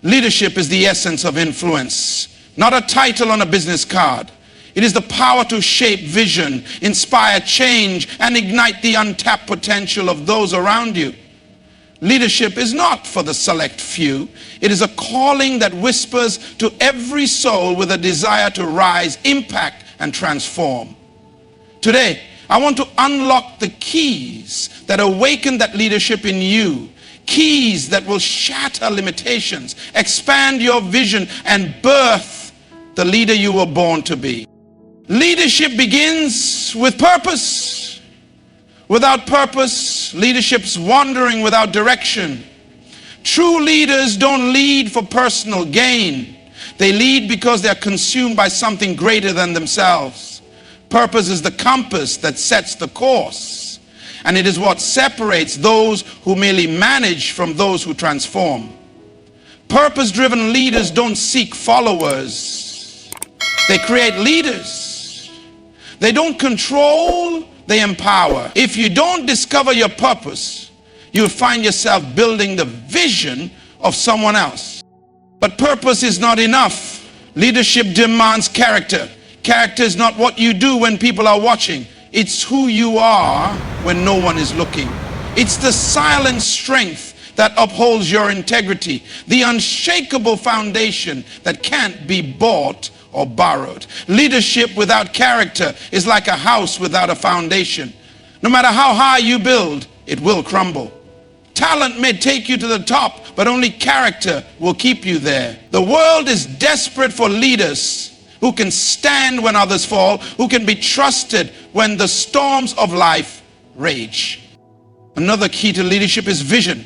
Leadership is the essence of influence, not a title on a business card. It is the power to shape vision, inspire change, and ignite the untapped potential of those around you. Leadership is not for the select few. It is a calling that whispers to every soul with a desire to rise, impact, and transform. Today, I want to unlock the keys that awaken that leadership in you. Keys that will shatter limitations, expand your vision, and birth the leader you were born to be. Leadership begins with purpose. Without purpose, leadership's wandering without direction. True leaders don't lead for personal gain. They lead because they're consumed by something greater than themselves. Purpose is the compass that sets the course, and it is what separates those who merely manage from those who transform. Purpose-driven leaders don't seek followers. They create leaders. They don't control, they empower. If you don't discover your purpose, you'll find yourself building the vision of someone else. But purpose is not enough. Leadership demands character. Character is not what you do when people are watching. It's who you are when no one is looking. It's the silent strength that upholds your integrity, the unshakable foundation that can't be bought or borrowed. Leadership without character is like a house without a foundation. No matter how high you build, it will crumble. Talent may take you to the top, but only character will keep you there. The world is desperate for leaders who can stand when others fall, who can be trusted when the storms of life rage. Another key to leadership is vision.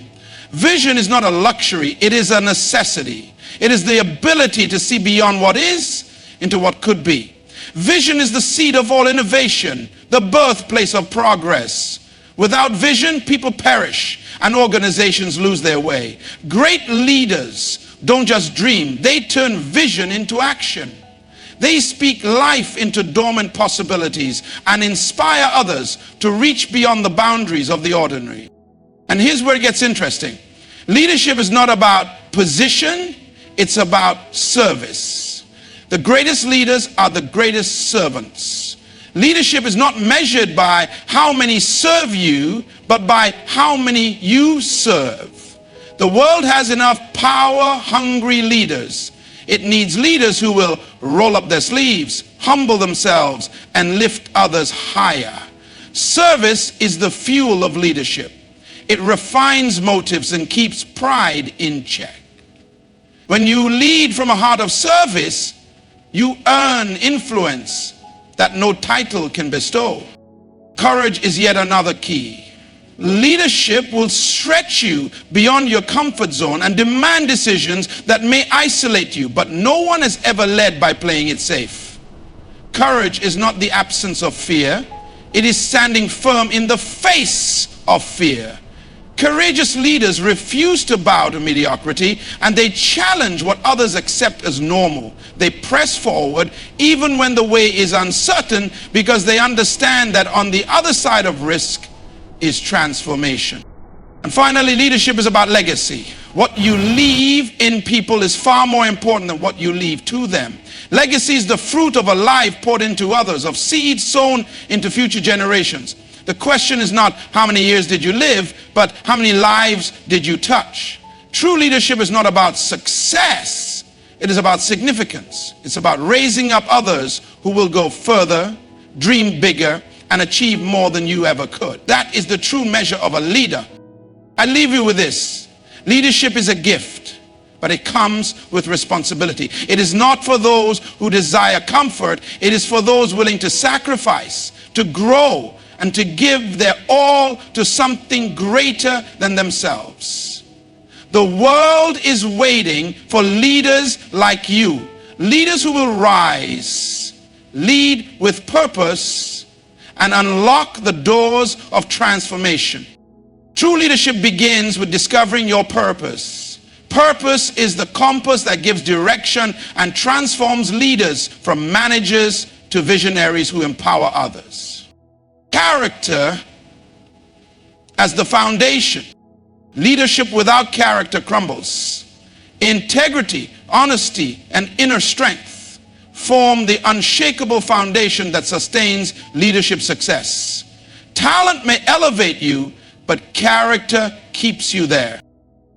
Vision is not a luxury, it is a necessity. It is the ability to see beyond what is into what could be. Vision is the seed of all innovation, the birthplace of progress. Without vision, people perish and organizations lose their way. Great leaders don't just dream, they turn vision into action. They speak life into dormant possibilities and inspire others to reach beyond the boundaries of the ordinary. And here's where it gets interesting. Leadership is not about position, it's about service. The greatest leaders are the greatest servants. Leadership is not measured by how many serve you, but by how many you serve. The world has enough power-hungry leaders. It needs leaders who will roll up their sleeves, humble themselves, and lift others higher. Service is the fuel of leadership. It refines motives and keeps pride in check. When you lead from a heart of service, you earn influence that no title can bestow. Courage is yet another key. Leadership will stretch you beyond your comfort zone and demand decisions that may isolate you, but no one has ever led by playing it safe. Courage is not the absence of fear. It is standing firm in the face of fear. Courageous leaders refuse to bow to mediocrity, and they challenge what others accept as normal. They press forward even when the way is uncertain, because they understand that on the other side of risk is transformation. And finally, leadership is about legacy. What you leave in people is far more important than what you leave to them. Legacy is the fruit of a life poured into others, of seeds sown into future generations. The question is not how many years did you live, but how many lives did you touch? True leadership is not about success, it is about significance. It's about raising up others who will go further, dream bigger, and achieve more than you ever could. That is the true measure of a leader. I leave you with this. Leadership is a gift, but it comes with responsibility. It is not for those who desire comfort. It is for those willing to sacrifice, to grow, and to give their all to something greater than themselves. The world is waiting for leaders like you. Leaders who will rise, lead with purpose, and unlock the doors of transformation. True leadership begins with discovering your purpose. Purpose is the compass that gives direction and transforms leaders from managers to visionaries who empower others. Character as the foundation. Leadership without character crumbles. Integrity, honesty, and inner strength form the unshakable foundation that sustains leadership success. Talent may elevate you, but character keeps you there.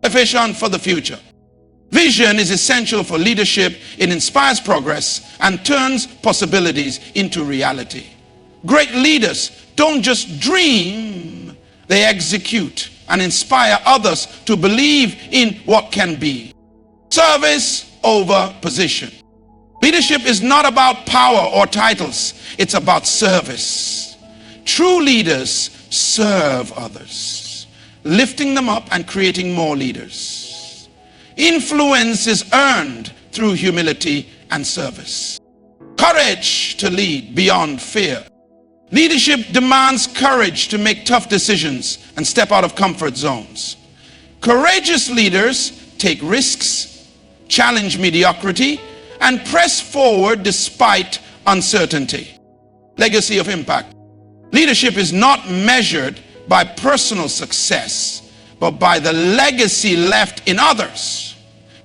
Vision for the future. Vision is essential for leadership. It inspires progress and turns possibilities into reality. Great leaders don't just dream, they execute and inspire others to believe in what can be. Service over position. Leadership is not about power or titles. It's about service. True leaders serve others, lifting them up and creating more leaders. Influence is earned through humility and service. Courage to lead beyond fear. Leadership demands courage to make tough decisions and step out of comfort zones. Courageous leaders take risks, challenge mediocrity, and press forward despite uncertainty. Legacy of impact. Leadership is not measured by personal success, but by the legacy left in others.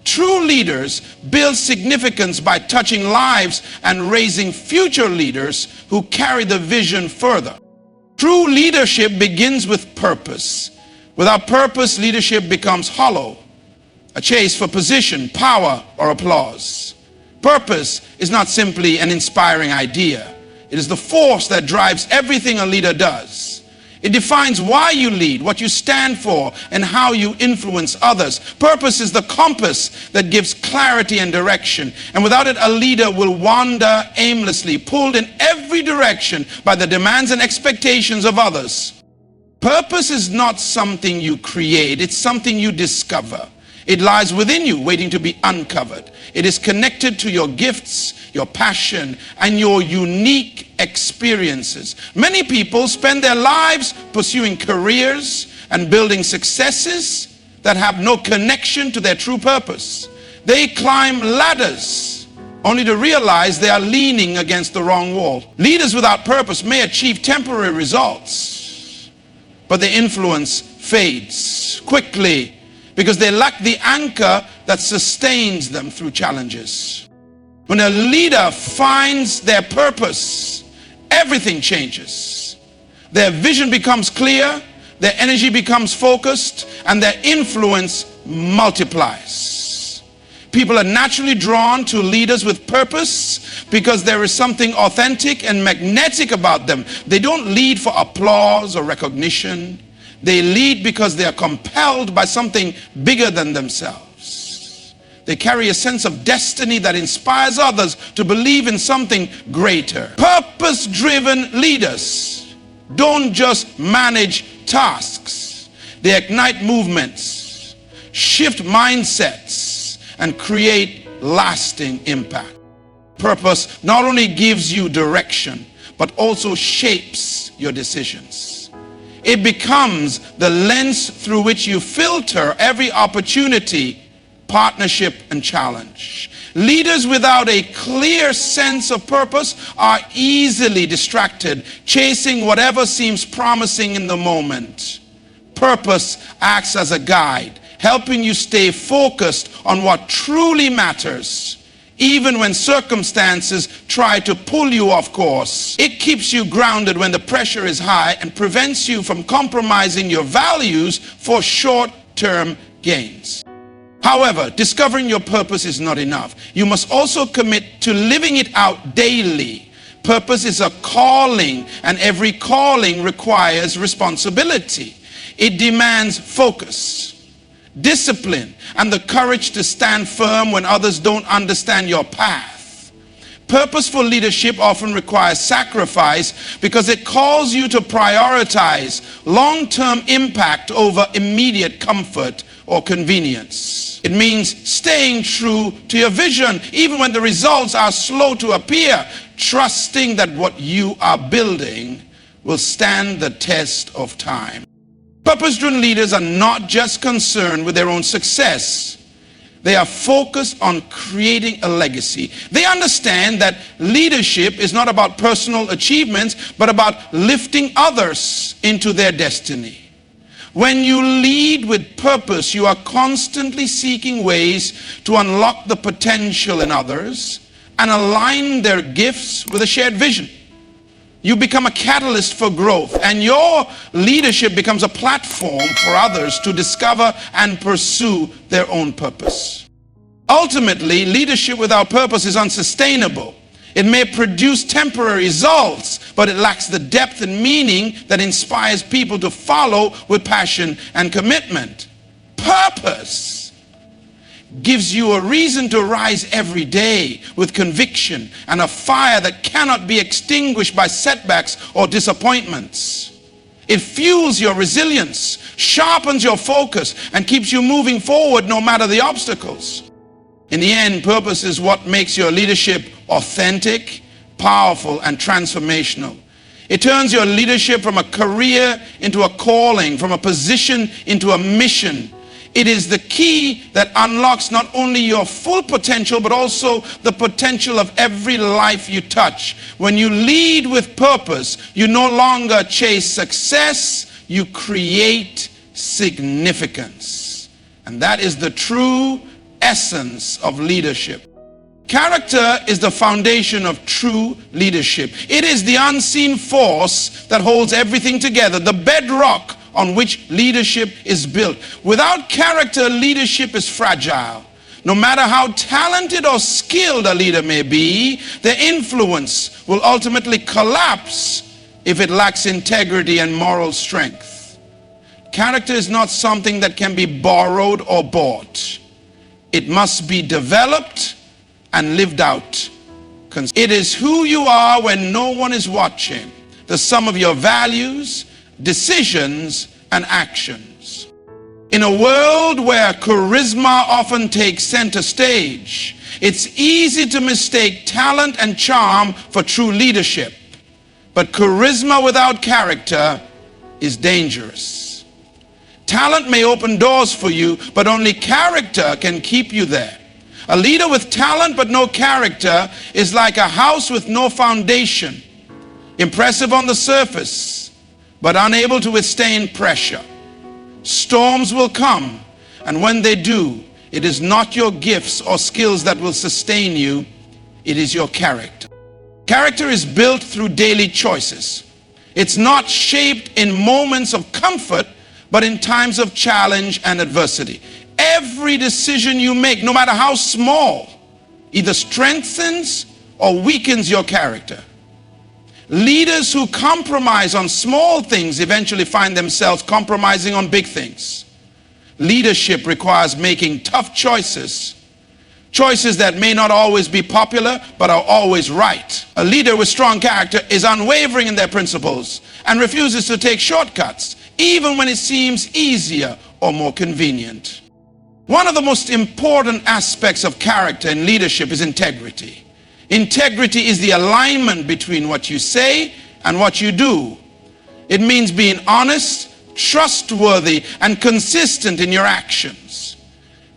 True leaders build significance by touching lives and raising future leaders who carry the vision further. True leadership begins with purpose. Without purpose, leadership becomes hollow, a chase for position, power, or applause. Purpose is not simply an inspiring idea. It is the force that drives everything a leader does. It defines why you lead, what you stand for, and how you influence others. Purpose is the compass that gives clarity and direction. And without it, a leader will wander aimlessly, pulled in every direction by the demands and expectations of others. Purpose is not something you create. It's something you discover. It lies within you, waiting to be uncovered. It is connected to your gifts, your passion, and your unique experiences. Many people spend their lives pursuing careers and building successes that have no connection to their true purpose. They climb ladders only to realize they are leaning against the wrong wall. Leaders without purpose may achieve temporary results, but their influence fades quickly because they lack the anchor that sustains them through challenges. When a leader finds their purpose, everything changes. Their vision becomes clear, their energy becomes focused, and their influence multiplies. People are naturally drawn to leaders with purpose because there is something authentic and magnetic about them. They don't lead for applause or recognition. They lead because they are compelled by something bigger than themselves. They carry a sense of destiny that inspires others to believe in something greater. Purpose-driven leaders don't just manage tasks. They ignite movements, shift mindsets, and create lasting impact. Purpose not only gives you direction, but also shapes your decisions. It becomes the lens through which you filter every opportunity, partnership, and challenge. Leaders without a clear sense of purpose are easily distracted, chasing whatever seems promising in the moment. Purpose acts as a guide, helping you stay focused on what truly matters. Even when circumstances try to pull you off course, it keeps you grounded when the pressure is high and prevents you from compromising your values for short-term gains. However, discovering your purpose is not enough. You must also commit to living it out daily. Purpose is a calling, and every calling requires responsibility. It demands focus, discipline, and the courage to stand firm when others don't understand your path. Purposeful leadership often requires sacrifice because it calls you to prioritize long-term impact over immediate comfort or convenience. It means staying true to your vision even when the results are slow to appear, trusting that what you are building will stand the test of time. Purpose-driven leaders are not just concerned with their own success. They are focused on creating a legacy. They understand that leadership is not about personal achievements, but about lifting others into their destiny. When you lead with purpose, you are constantly seeking ways to unlock the potential in others and align their gifts with a shared vision. You become a catalyst for growth, and your leadership becomes a platform for others to discover and pursue their own purpose. Ultimately, leadership without purpose is unsustainable. It may produce temporary results, but it lacks the depth and meaning that inspires people to follow with passion and commitment. Purpose gives you a reason to rise every day with conviction and a fire that cannot be extinguished by setbacks or disappointments. It fuels your resilience, sharpens your focus, and keeps you moving forward no matter the obstacles. In the end, purpose is what makes your leadership authentic, powerful, and transformational. It turns your leadership from a career into a calling, from a position into a mission. It is the key that unlocks not only your full potential, but also the potential of every life you touch. When you lead with purpose, you no longer chase success, you create significance. And that is the true essence of leadership. Character is the foundation of true leadership. It is the unseen force that holds everything together, the bedrock on which leadership is built. Without character, leadership is fragile. No matter how talented or skilled a leader may be, their influence will ultimately collapse if it lacks integrity and moral strength. Character is not something that can be borrowed or bought. It must be developed and lived out. It is who you are when no one is watching, the sum of your values, decisions, and actions. In a world where charisma often takes center stage, it's easy to mistake talent and charm for true leadership. But charisma without character is dangerous. Talent may open doors for you, but only character can keep you there. A leader with talent but no character is like a house with no foundation. Impressive on the surface, but unable to withstand pressure. Storms will come, and when they do, it is not your gifts or skills that will sustain you, it is your character. Character is built through daily choices. It's not shaped in moments of comfort, but in times of challenge and adversity. Every decision you make, no matter how small, either strengthens or weakens your character. Leaders who compromise on small things eventually find themselves compromising on big things. Leadership requires making tough choices. Choices that may not always be popular, but are always right. A leader with strong character is unwavering in their principles and refuses to take shortcuts, even when it seems easier or more convenient. One of the most important aspects of character in leadership is integrity. Integrity is the alignment between what you say and what you do. It means being honest, trustworthy, and consistent in your actions.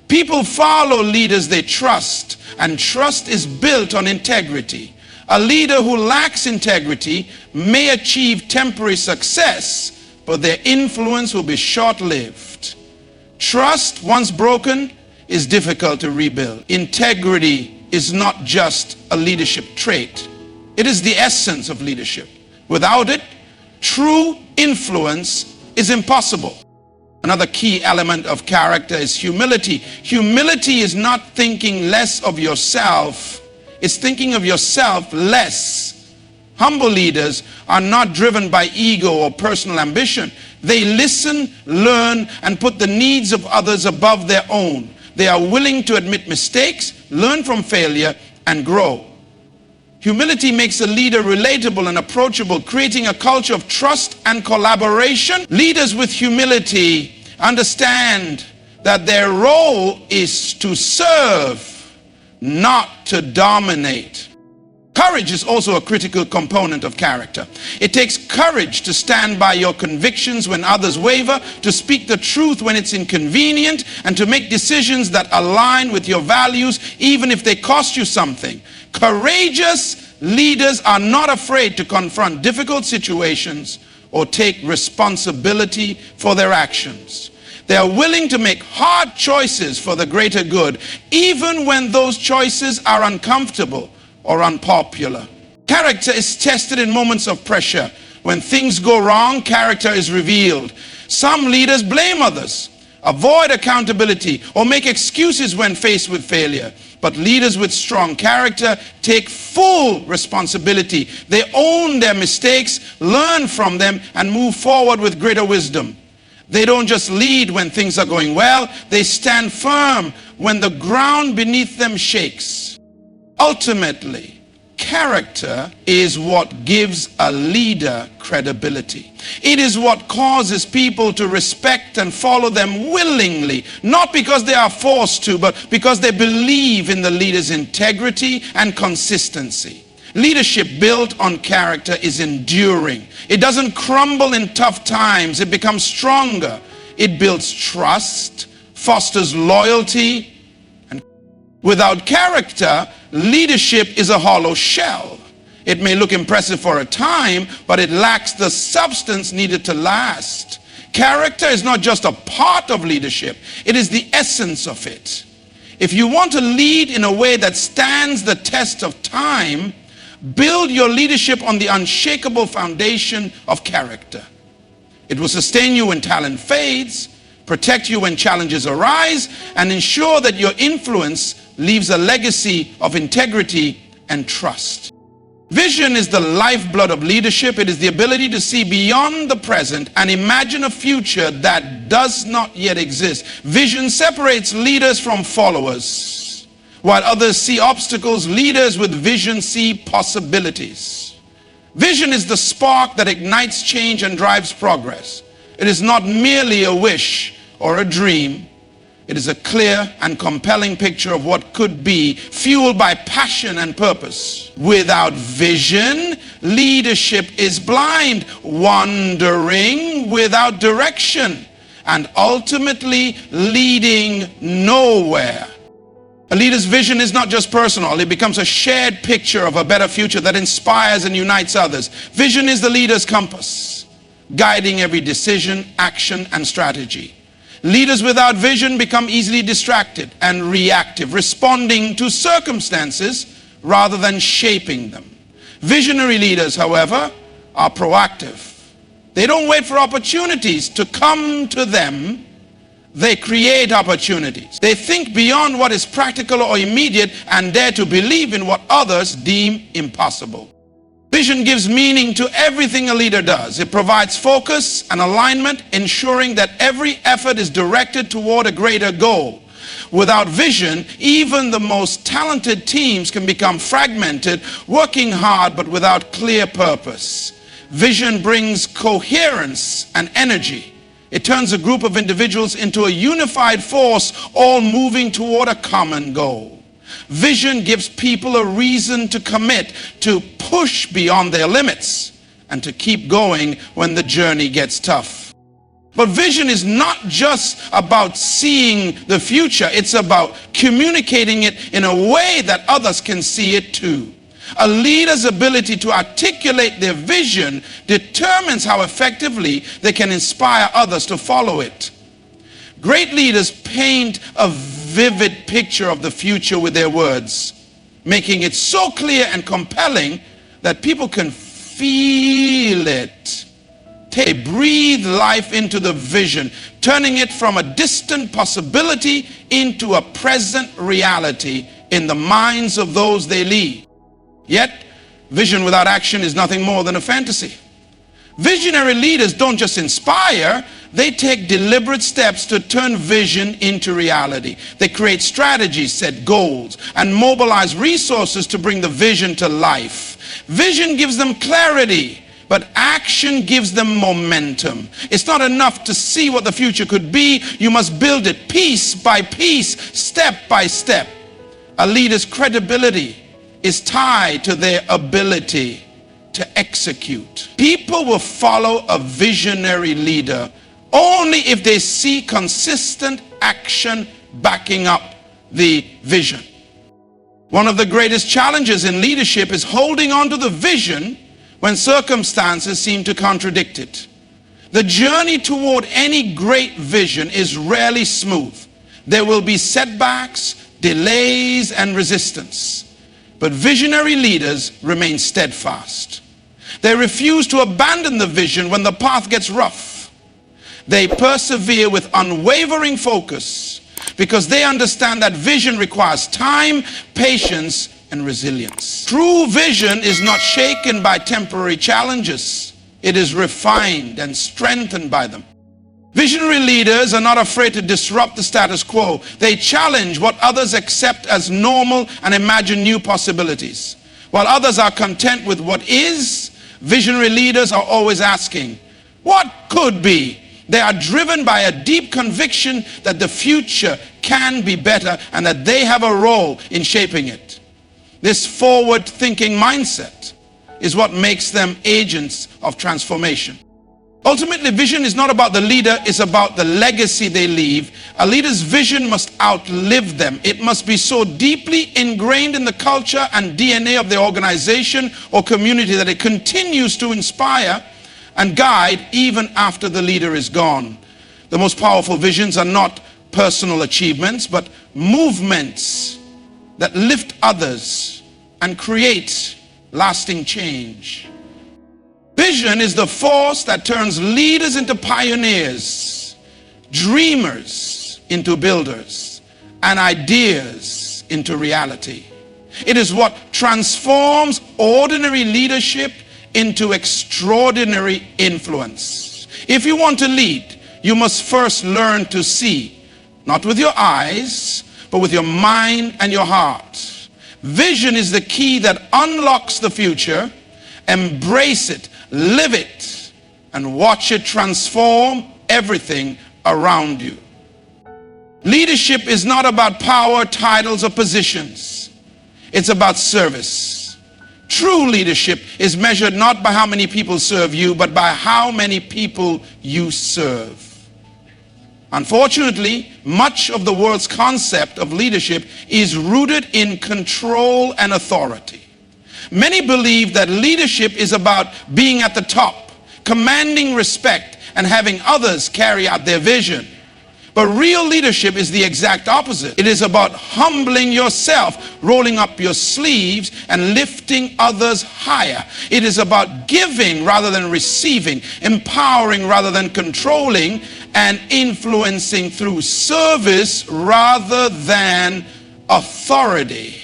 People follow leaders they trust, and trust is built on integrity. A leader who lacks integrity may achieve temporary success, but their influence will be short-lived. Trust, once broken, is difficult to rebuild. Integrity is not just a leadership trait. It is the essence of leadership. Without it, true influence is impossible. Another key element of character is humility. Humility is not thinking less of yourself. It's thinking of yourself less. Humble leaders are not driven by ego or personal ambition. They listen, learn, and put the needs of others above their own. They are willing to admit mistakes, learn from failure, and grow. Humility makes a leader relatable and approachable, creating a culture of trust and collaboration. Leaders with humility understand that their role is to serve, not to dominate. Courage is also a critical component of character. It takes courage to stand by your convictions when others waver, to speak the truth when it's inconvenient, and to make decisions that align with your values even if they cost you something. Courageous leaders are not afraid to confront difficult situations or take responsibility for their actions. They are willing to make hard choices for the greater good, even when those choices are uncomfortable or unpopular. Character is tested in moments of pressure. When things go wrong, character is revealed. Some leaders blame others, avoid accountability, or make excuses when faced with failure. But leaders with strong character take full responsibility. They own their mistakes, learn from them, and move forward with greater wisdom. They don't just lead when things are going well. They stand firm when the ground beneath them shakes. Ultimately, character is what gives a leader credibility. It is what causes people to respect and follow them willingly, not because they are forced to, but because they believe in the leader's integrity and consistency. Leadership built on character is enduring. It doesn't crumble in tough times. It becomes stronger. It builds trust, fosters loyalty, and without character, leadership is a hollow shell. It may look impressive for a time, but it lacks the substance needed to last. Character is not just a part of leadership, it is the essence of it. If you want to lead in a way that stands the test of time, build your leadership on the unshakable foundation of character. It will sustain you when talent fades, protect you when challenges arise, and ensure that your influence leaves a legacy of integrity and trust. Vision is the lifeblood of leadership. It is the ability to see beyond the present and imagine a future that does not yet exist. Vision separates leaders from followers. While others see obstacles, leaders with vision see possibilities. Vision is the spark that ignites change and drives progress. It is not merely a wish or a dream. It is a clear and compelling picture of what could be, fueled by passion and purpose. Without vision, leadership is blind, wandering without direction, and ultimately leading nowhere. A leader's vision is not just personal. It becomes a shared picture of a better future that inspires and unites others. Vision is the leader's compass, guiding every decision, action, and strategy. Leaders without vision become easily distracted and reactive, responding to circumstances rather than shaping them. Visionary leaders, however, are proactive. They don't wait for opportunities to come to them. They create opportunities. They think beyond what is practical or immediate and dare to believe in what others deem impossible. Vision gives meaning to everything a leader does. It provides focus and alignment, ensuring that every effort is directed toward a greater goal. Without vision, even the most talented teams can become fragmented, working hard but without clear purpose. Vision brings coherence and energy. It turns a group of individuals into a unified force, all moving toward a common goal. Vision gives people a reason to commit, to push beyond their limits, and to keep going when the journey gets tough. But vision is not just about seeing the future. It's about communicating it in a way that others can see it too. A leader's ability to articulate their vision determines how effectively they can inspire others to follow it. Great leaders paint a vivid picture of the future with their words, making it so clear and compelling that people can feel it. They breathe life into the vision, turning it from a distant possibility into a present reality in the minds of those they lead. Yet, vision without action is nothing more than a fantasy. Visionary leaders don't just inspire, they take deliberate steps to turn vision into reality. They create strategies, set goals, and mobilize resources to bring the vision to life. Vision gives them clarity, but action gives them momentum. It's not enough to see what the future could be. You must build it piece by piece, step by step. A leader's credibility is tied to their ability to execute. People will follow a visionary leader only if they see consistent action backing up the vision. One of the greatest challenges in leadership is holding on to the vision when circumstances seem to contradict it. The journey toward any great vision is rarely smooth. There will be setbacks, delays, and resistance. But visionary leaders remain steadfast. They refuse to abandon the vision when the path gets rough. They persevere with unwavering focus because they understand that vision requires time, patience, and resilience. True vision is not shaken by temporary challenges. It is refined and strengthened by them. Visionary leaders are not afraid to disrupt the status quo. They challenge what others accept as normal and imagine new possibilities. While others are content with what is, visionary leaders are always asking, what could be? They are driven by a deep conviction that the future can be better and that they have a role in shaping it. This forward-thinking mindset is what makes them agents of transformation. Ultimately, vision is not about the leader, it's about the legacy they leave. A leader's vision must outlive them. It must be so deeply ingrained in the culture and DNA of the organization or community that it continues to inspire and guide even after the leader is gone. The most powerful visions are not personal achievements, but movements that lift others and create lasting change. Vision is the force that turns leaders into pioneers, dreamers into builders, and ideas into reality. It is what transforms ordinary leadership into extraordinary influence. If you want to lead, you must first learn to see, not with your eyes, but with your mind and your heart. Vision is the key that unlocks the future. Embrace it, live it, and watch it transform everything around you. Leadership is not about power, titles, or positions. It's about service. True leadership is measured not by how many people serve you, but by how many people you serve. Unfortunately, much of the world's concept of leadership is rooted in control and authority. Many believe that leadership is about being at the top, commanding respect, and having others carry out their vision. But real leadership is the exact opposite. It is about humbling yourself, rolling up your sleeves, and lifting others higher. It is about giving rather than receiving, empowering rather than controlling, and influencing through service rather than authority.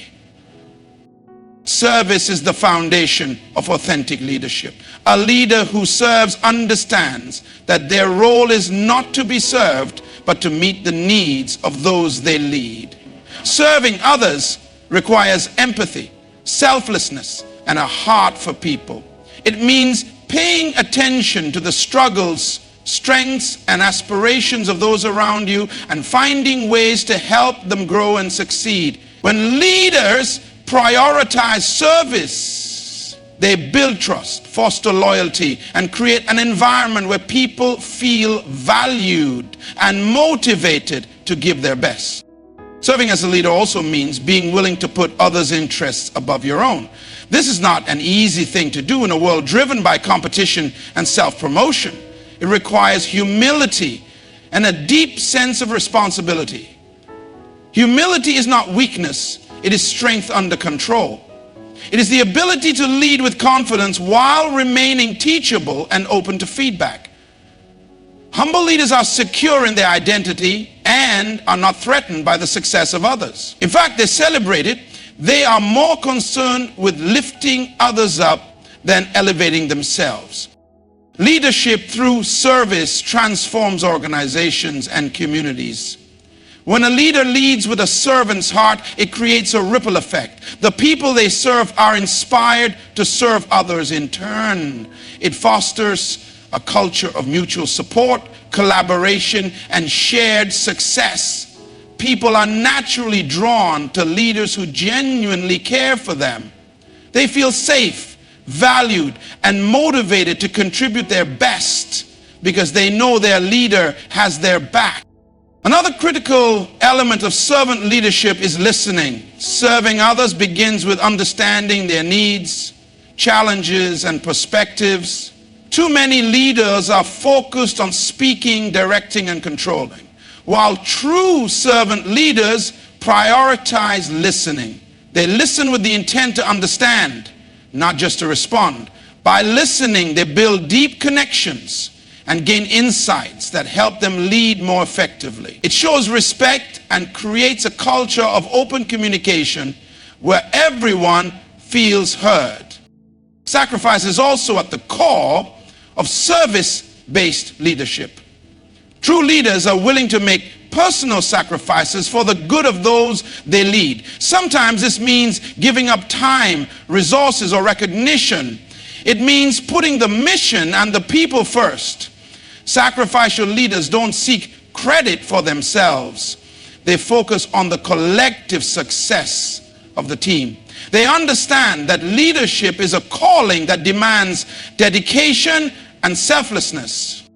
Service is the foundation of authentic leadership. A leader who serves understands that their role is not to be served, but to meet the needs of those they lead. Serving others requires empathy, selflessness, and a heart for people. It means paying attention to the struggles, strengths, and aspirations of those around you and finding ways to help them grow and succeed. When leaders prioritize service, they build trust, foster loyalty, and create an environment where people feel valued and motivated to give their best. Serving as a leader also means being willing to put others' interests above your own. This is not an easy thing to do in a world driven by competition and self-promotion. It requires humility and a deep sense of responsibility. Humility is not weakness. It is strength under control. It is the ability to lead with confidence while remaining teachable and open to feedback. Humble leaders are secure in their identity and are not threatened by the success of others. In fact, they celebrate it. They are more concerned with lifting others up than elevating themselves. Leadership through service transforms organizations and communities. When a leader leads with a servant's heart, it creates a ripple effect. The people they serve are inspired to serve others in turn. It fosters a culture of mutual support, collaboration, and shared success. People are naturally drawn to leaders who genuinely care for them. They feel safe, valued, and motivated to contribute their best because they know their leader has their back. Another critical element of servant leadership is listening. Serving others begins with understanding their needs, challenges, and perspectives. Too many leaders are focused on speaking, directing, and controlling, while true servant leaders prioritize listening. They listen with the intent to understand, not just to respond. By listening, they build deep connections and gain insights that help them lead more effectively. It shows respect and creates a culture of open communication where everyone feels heard. Sacrifice is also at the core of service-based leadership. True leaders are willing to make personal sacrifices for the good of those they lead. Sometimes this means giving up time, resources, or recognition. It means putting the mission and the people first. Sacrificial leaders don't seek credit for themselves. They focus on the collective success of the team. They understand that leadership is a calling that demands dedication and selflessness.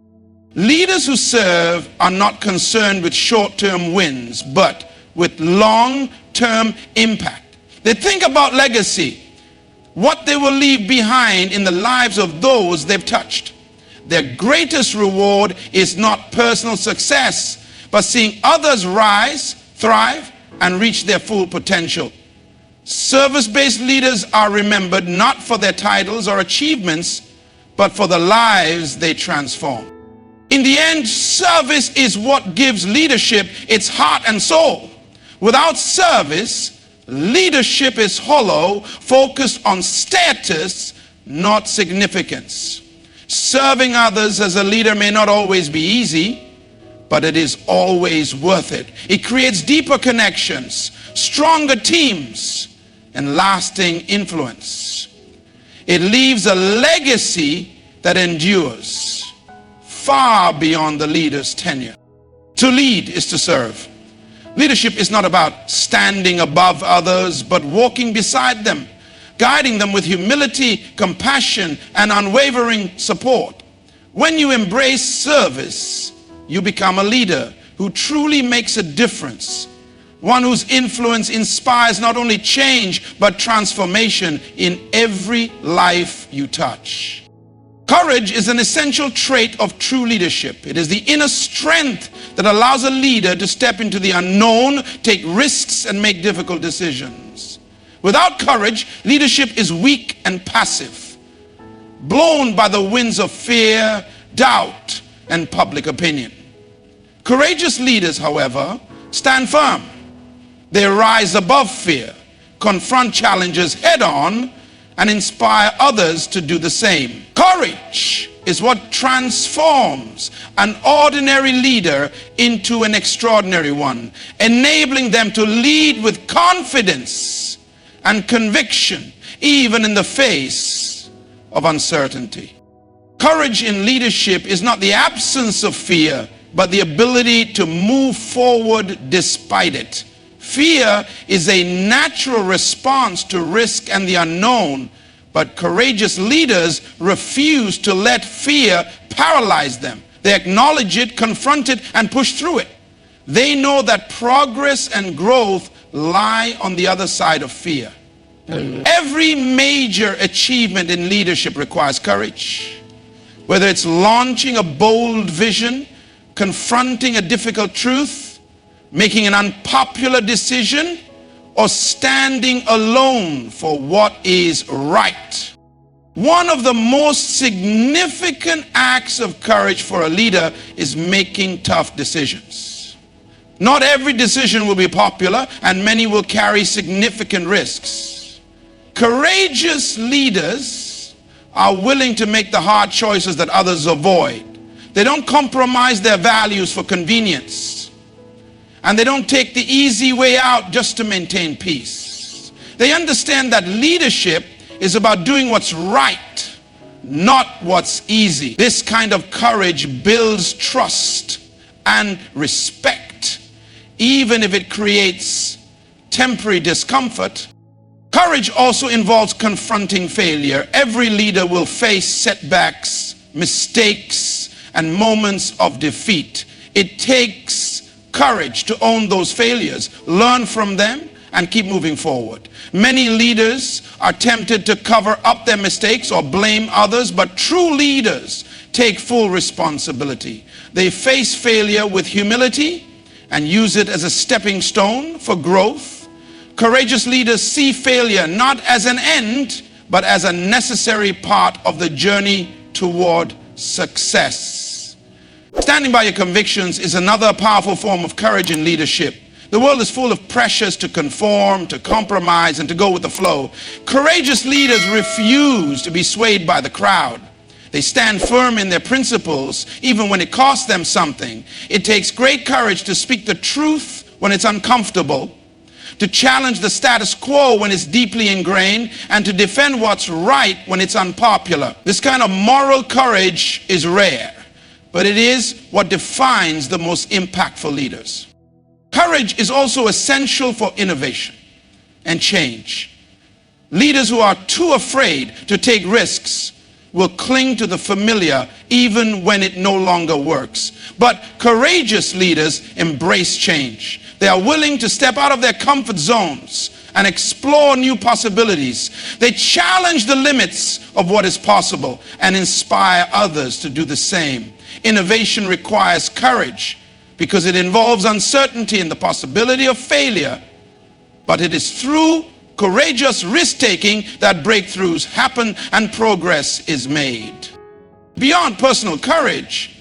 Leaders who serve are not concerned with short-term wins, but with long-term impact. They think about legacy, what they will leave behind in the lives of those they've touched. Their greatest reward is not personal success, but seeing others rise, thrive, and reach their full potential. Service-based leaders are remembered not for their titles or achievements, but for the lives they transform. In the end, service is what gives leadership its heart and soul. Without service, leadership is hollow, focused on status, not significance. Serving others as a leader may not always be easy, but it is always worth it. It creates deeper connections, stronger teams, and lasting influence. It leaves a legacy that endures far beyond the leader's tenure. To lead is to serve. Leadership is not about standing above others, but walking beside them, guiding them with humility, compassion, and unwavering support. When you embrace service, you become a leader who truly makes a difference, one whose influence inspires not only change, but transformation in every life you touch. Courage is an essential trait of true leadership. It is the inner strength that allows a leader to step into the unknown, take risks, and make difficult decisions. Without courage, leadership is weak and passive, blown by the winds of fear, doubt, and public opinion. Courageous leaders, however, stand firm. They rise above fear, confront challenges head-on, and inspire others to do the same. Courage is what transforms an ordinary leader into an extraordinary one, enabling them to lead with confidence and conviction, even in the face of uncertainty. Courage in leadership is not the absence of fear, but the ability to move forward despite it. Fear is a natural response to risk and the unknown, but courageous leaders refuse to let fear paralyze them. They acknowledge it, confront it, and push through it. They know that progress and growth lie on the other side of fear. Every major achievement in leadership requires courage. Whether it's launching a bold vision, confronting a difficult truth, making an unpopular decision, or standing alone for what is right. One of the most significant acts of courage for a leader is making tough decisions. Not every decision will be popular, and many will carry significant risks. Courageous leaders are willing to make the hard choices that others avoid. They don't compromise their values for convenience. And they don't take the easy way out just to maintain peace. They understand that leadership is about doing what's right, not what's easy. This kind of courage builds trust and respect, even if it creates temporary discomfort. Courage also involves confronting failure. Every leader will face setbacks, mistakes, and moments of defeat. It takes courage to own those failures, learn from them, and keep moving forward. Many leaders are tempted to cover up their mistakes or blame others, but true leaders take full responsibility. They face failure with humility and use it as a stepping stone for growth. Courageous leaders see failure not as an end, but as a necessary part of the journey toward success. Standing by your convictions is another powerful form of courage in leadership. The world is full of pressures to conform, to compromise, and to go with the flow. Courageous leaders refuse to be swayed by the crowd. They stand firm in their principles, even when it costs them something. It takes great courage to speak the truth when it's uncomfortable, to challenge the status quo when it's deeply ingrained, and to defend what's right when it's unpopular. This kind of moral courage is rare, but it is what defines the most impactful leaders. Courage is also essential for innovation and change. Leaders who are too afraid to take risks will cling to the familiar even when it no longer works. But courageous leaders embrace change. They are willing to step out of their comfort zones and explore new possibilities. They challenge the limits of what is possible and inspire others to do the same. Innovation requires courage because it involves uncertainty and the possibility of failure. But it is through courageous risk-taking that breakthroughs happen and progress is made. Beyond personal courage,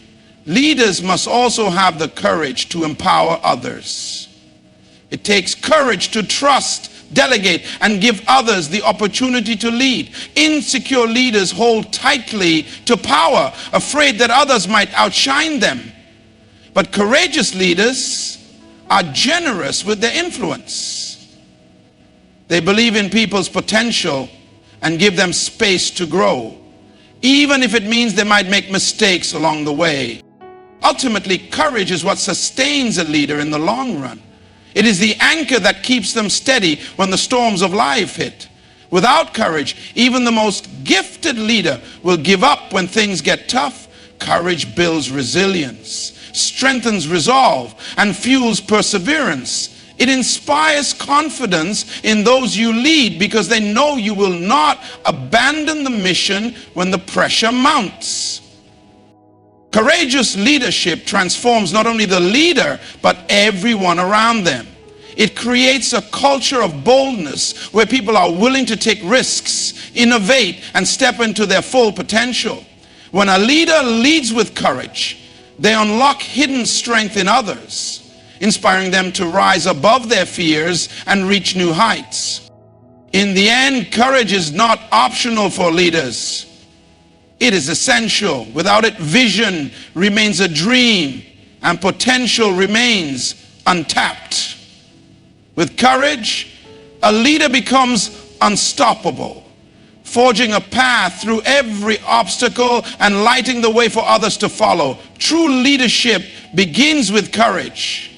leaders must also have the courage to empower others. It takes courage to trust, delegate, and give others the opportunity to lead. Insecure leaders hold tightly to power, afraid that others might outshine them. But courageous leaders are generous with their influence. They believe in people's potential and give them space to grow, even if it means they might make mistakes along the way. Ultimately, courage is what sustains a leader in the long run. It is the anchor that keeps them steady when the storms of life hit. Without courage, even the most gifted leader will give up when things get tough. Courage builds resilience, strengthens resolve, and fuels perseverance. It inspires confidence in those you lead because they know you will not abandon the mission when the pressure mounts. Courageous leadership transforms not only the leader, but everyone around them. It creates a culture of boldness where people are willing to take risks, innovate, and step into their full potential. When a leader leads with courage, they unlock hidden strength in others, inspiring them to rise above their fears and reach new heights. In the end, courage is not optional for leaders. It is essential. Without it, vision remains a dream and potential remains untapped. With courage, a leader becomes unstoppable, forging a path through every obstacle and lighting the way for others to follow. True leadership begins with courage.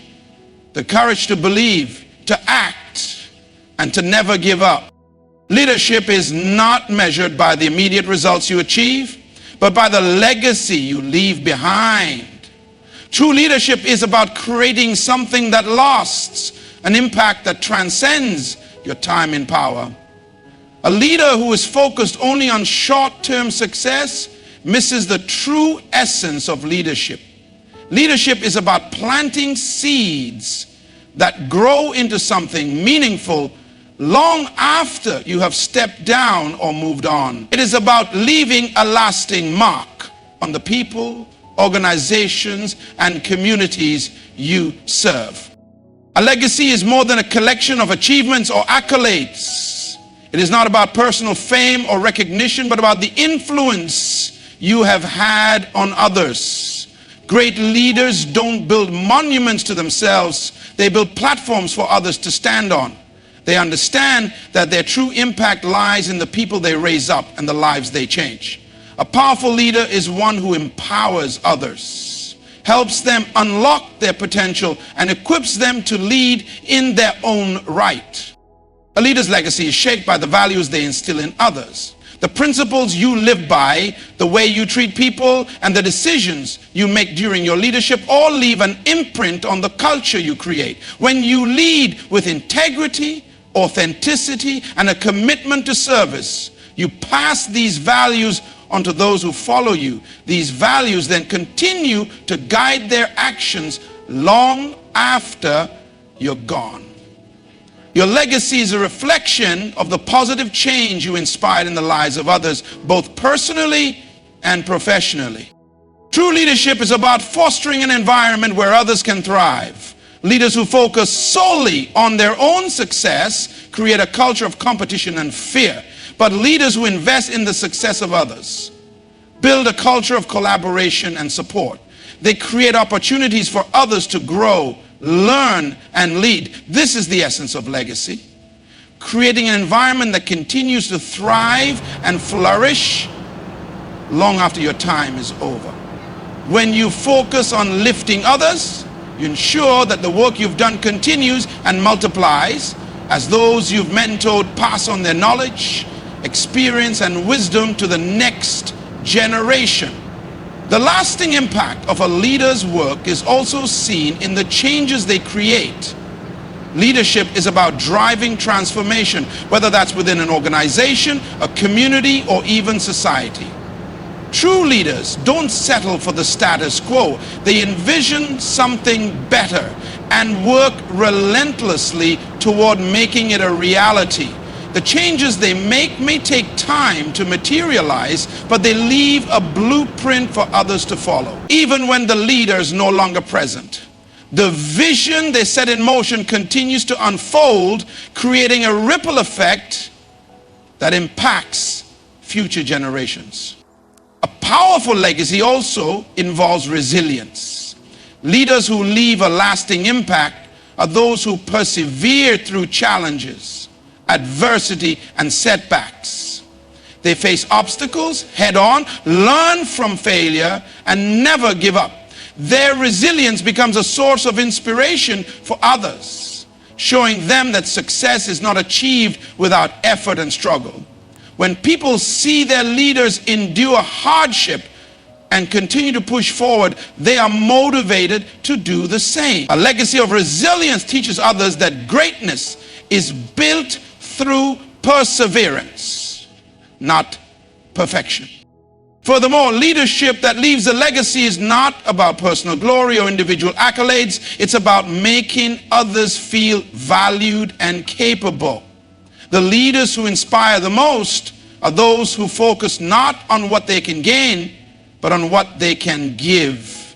The courage to believe, to act, and to never give up. Leadership is not measured by the immediate results you achieve, but by the legacy you leave behind. True leadership is about creating something that lasts, an impact that transcends your time in power. A leader who is focused only on short-term success misses the true essence of leadership. Leadership is about planting seeds that grow into something meaningful long after you have stepped down or moved on. It is about leaving a lasting mark on the people, organizations, and communities you serve. A legacy is more than a collection of achievements or accolades. It is not about personal fame or recognition, but about the influence you have had on others. Great leaders don't build monuments to themselves. They build platforms for others to stand on. They understand that their true impact lies in the people they raise up and the lives they change. A powerful leader is one who empowers others, helps them unlock their potential, and equips them to lead in their own right. A leader's legacy is shaped by the values they instill in others. The principles you live by, the way you treat people, and the decisions you make during your leadership all leave an imprint on the culture you create. When you lead with integrity, authenticity, and a commitment to service. You pass these values onto those who follow you. These values then continue to guide their actions long after you're gone. Your legacy is a reflection of the positive change you inspired in the lives of others, both personally and professionally. True leadership is about fostering an environment where others can thrive. Leaders who focus solely on their own success create a culture of competition and fear. But leaders who invest in the success of others build a culture of collaboration and support. They create opportunities for others to grow, learn, and lead. This is the essence of legacy. Creating an environment that continues to thrive and flourish long after your time is over. When you focus on lifting others, you ensure that the work you've done continues and multiplies as those you've mentored pass on their knowledge, experience, and wisdom to the next generation. The lasting impact of a leader's work is also seen in the changes they create. Leadership is about driving transformation, whether that's within an organization, a community, or even society. True leaders don't settle for the status quo. They envision something better and work relentlessly toward making it a reality. The changes they make may take time to materialize, but they leave a blueprint for others to follow. Even when the leader is no longer present, the vision they set in motion continues to unfold, creating a ripple effect that impacts future generations. A powerful legacy also involves resilience. Leaders who leave a lasting impact are those who persevere through challenges, adversity, and setbacks. They face obstacles head on, learn from failure, and never give up. Their resilience becomes a source of inspiration for others, showing them that success is not achieved without effort and struggle. When people see their leaders endure hardship and continue to push forward, they are motivated to do the same. A legacy of resilience teaches others that greatness is built through perseverance, not perfection. Furthermore, leadership that leaves a legacy is not about personal glory or individual accolades. It's about making others feel valued and capable. The leaders who inspire the most are those who focus not on what they can gain, but on what they can give.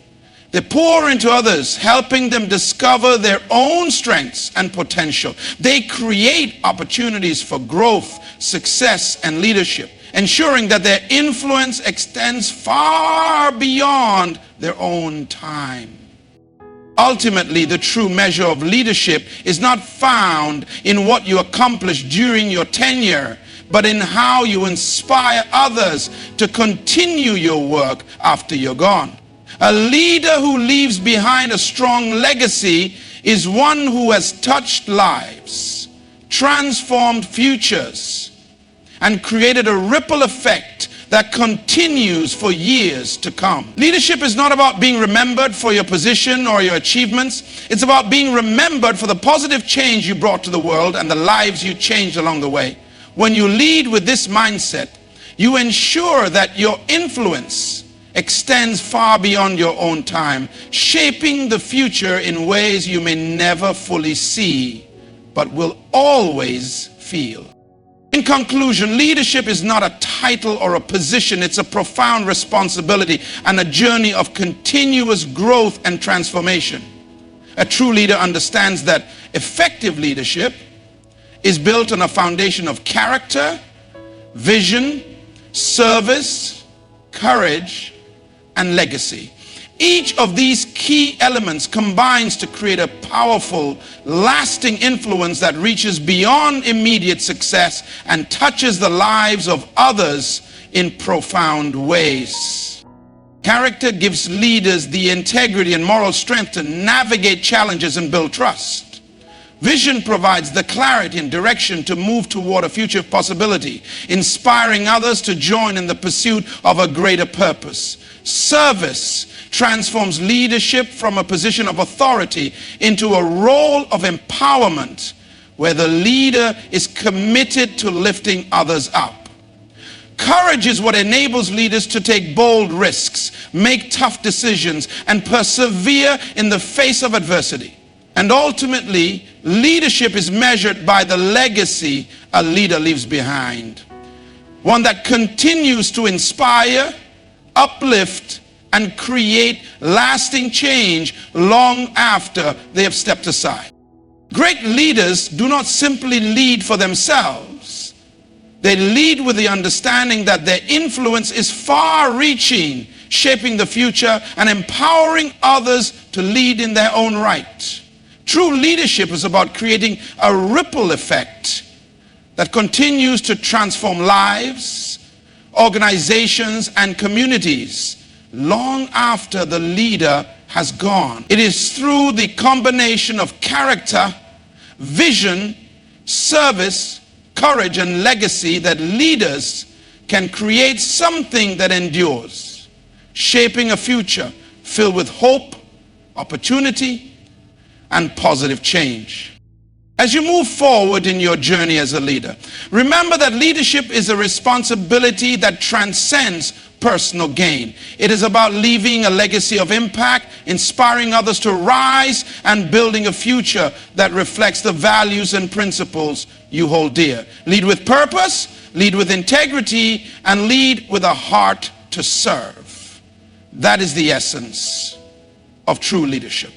They pour into others, helping them discover their own strengths and potential. They create opportunities for growth, success, and leadership, ensuring that their influence extends far beyond their own time. Ultimately, the true measure of leadership is not found in what you accomplish during your tenure, but in how you inspire others to continue your work after you're gone. A leader who leaves behind a strong legacy is one who has touched lives, transformed futures, and created a ripple effect that continues for years to come. Leadership is not about being remembered for your position or your achievements. It's about being remembered for the positive change you brought to the world and the lives you changed along the way. When you lead with this mindset, you ensure that your influence extends far beyond your own time, shaping the future in ways you may never fully see, but will always feel. In conclusion, leadership is not a title or a position. It's a profound responsibility and a journey of continuous growth and transformation. A true leader understands that effective leadership is built on a foundation of character, vision, service, courage, and legacy. Each of these key elements combines to create a powerful, lasting influence that reaches beyond immediate success and touches the lives of others in profound ways. Character gives leaders the integrity and moral strength to navigate challenges and build trust. Vision provides the clarity and direction to move toward a future of possibility, inspiring others to join in the pursuit of a greater purpose. Service transforms leadership from a position of authority into a role of empowerment, where the leader is committed to lifting others up. Courage is what enables leaders to take bold risks, make tough decisions, and persevere in the face of adversity. And ultimately, leadership is measured by the legacy a leader leaves behind. One that continues to inspire, uplift, and create lasting change long after they have stepped aside. Great leaders do not simply lead for themselves. They lead with the understanding that their influence is far-reaching, shaping the future and empowering others to lead in their own right. True leadership is about creating a ripple effect that continues to transform lives, organizations, and communities long after the leader has gone. It is through the combination of character, vision, service, courage, and legacy that leaders can create something that endures, shaping a future filled with hope, opportunity, and positive change. As you move forward in your journey as a leader, remember that leadership is a responsibility that transcends personal gain. It is about leaving a legacy of impact, inspiring others to rise, and building a future that reflects the values and principles you hold dear. Lead with purpose, lead with integrity, and lead with a heart to serve. That is the essence of true leadership.